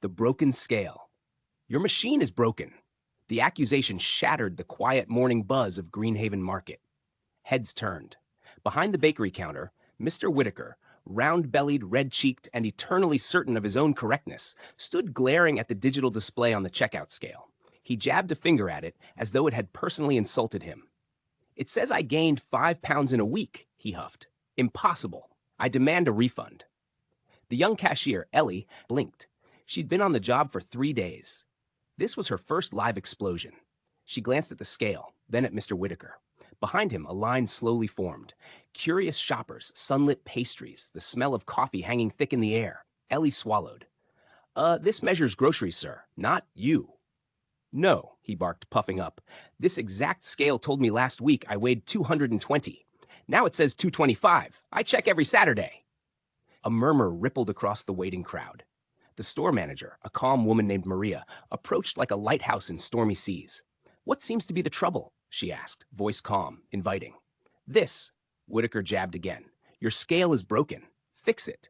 The broken scale. Your machine is broken. The accusation shattered the quiet morning buzz of Greenhaven Market. Heads turned. Behind the bakery counter, Mr. Whitaker, round-bellied, red-cheeked, and eternally certain of his own correctness, stood glaring at the digital display on the checkout scale. He jabbed a finger at it as though it had personally insulted him. "It says I gained 5 pounds in a week," he huffed. "Impossible. I demand a refund." The young cashier, Ellie, blinked. She'd been on the job for 3 days. This was her first live explosion. She glanced at the scale, then at Mr. Whitaker. Behind him, a line slowly formed. Curious shoppers, sunlit pastries, the smell of coffee hanging thick in the air. Ellie swallowed. This measures groceries, sir, not you." "No," he barked, puffing up. "This exact scale told me last week I weighed 220. Now it says 225. I check every Saturday." A murmur rippled across the waiting crowd. The store manager, a calm woman named Maria, approached like a lighthouse in stormy seas. "What seems to be the trouble?" she asked, voice calm, inviting. "This," Whitaker jabbed again. "Your scale is broken. Fix it."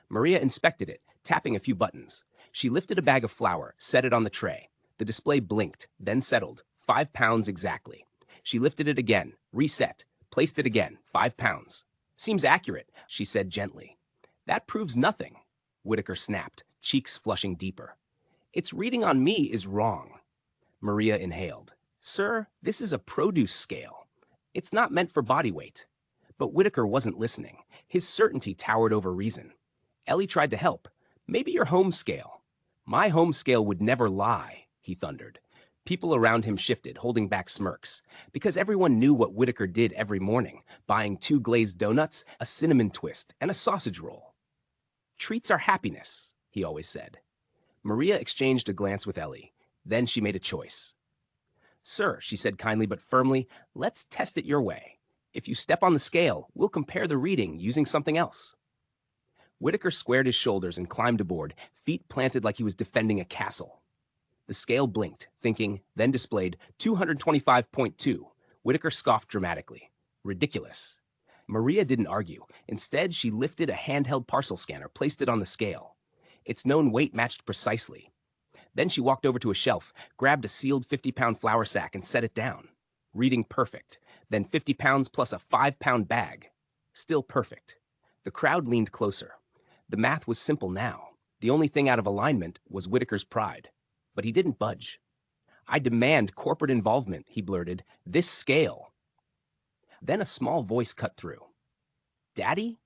Maria inspected it, tapping a few buttons. She lifted a bag of flour, set it on the tray. The display blinked, then settled. 5 pounds exactly. She lifted it again, reset, placed it again. 5 pounds. "Seems accurate," she said gently. "That proves nothing," Whitaker snapped, cheeks flushing deeper. "Its reading on me is wrong." Maria inhaled. "Sir, this is a produce scale. It's not meant for body weight." But Whitaker wasn't listening. His certainty towered over reason. Ellie tried to help. "Maybe your home scale." "My home scale would never lie," he thundered. People around him shifted, holding back smirks, because everyone knew what Whitaker did every morning, buying 2 glazed donuts, a cinnamon twist, and a sausage roll. "Treats are happiness," he always said. Maria exchanged a glance with Ellie. Then she made a choice. "Sir," she said kindly but firmly, "let's test it your way. If you step on the scale, we'll compare the reading using something else." Whitaker squared his shoulders and climbed aboard, feet planted like he was defending a castle. The scale blinked, thinking, then displayed 225.2. Whitaker scoffed dramatically. Ridiculous. Maria didn't argue. Instead, she lifted a handheld parcel scanner, placed it on the scale. Its known weight matched precisely. Then she walked over to a shelf, grabbed a sealed 50-pound flour sack and set it down. Reading perfect. Then 50 pounds plus a 5-pound bag. Still perfect. The crowd leaned closer. The math was simple now. The only thing out of alignment was Whitaker's pride. But he didn't budge. "I demand corporate involvement," he blurted. "This scale." Then a small voice cut through. "Daddy?"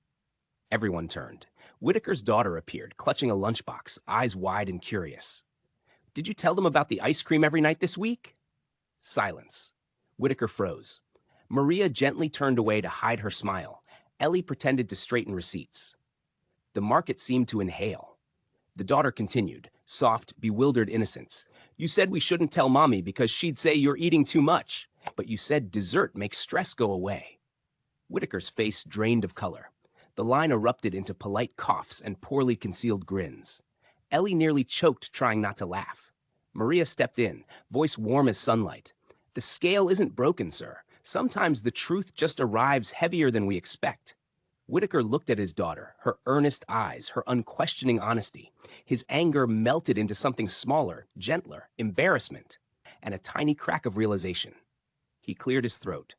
Everyone turned. Whitaker's daughter appeared, clutching a lunchbox, eyes wide and curious. "Did you tell them about the ice cream every night this week?" Silence. Whitaker froze. Maria gently turned away to hide her smile. Ellie pretended to straighten receipts. The market seemed to inhale. The daughter continued, soft, bewildered innocence. "You said we shouldn't tell Mommy because she'd say you're eating too much. But you said dessert makes stress go away." Whitaker's face drained of color. The line erupted into polite coughs and poorly concealed grins. Ellie nearly choked, trying not to laugh. Maria stepped in, voice warm as sunlight. "The scale isn't broken, sir. Sometimes the truth just arrives heavier than we expect." Whitaker looked at his daughter, her earnest eyes, her unquestioning honesty. His anger melted into something smaller, gentler, embarrassment, and a tiny crack of realization. He cleared his throat.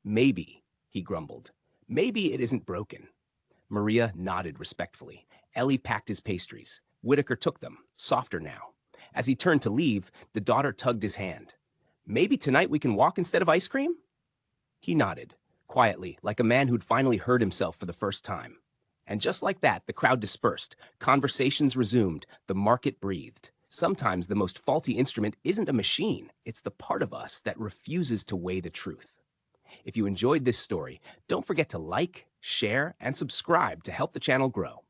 "Maybe," he grumbled. "Maybe it isn't broken." Maria nodded respectfully. Ellie packed his pastries. Whitaker took them, softer now. As he turned to leave, the daughter tugged his hand. "Maybe tonight we can walk instead of ice cream?" He nodded, quietly, like a man who'd finally heard himself for the first time. And just like that, the crowd dispersed. Conversations resumed. The market breathed. Sometimes the most faulty instrument isn't a machine. It's the part of us that refuses to weigh the truth. If you enjoyed this story, don't forget to like, share, and subscribe to help the channel grow.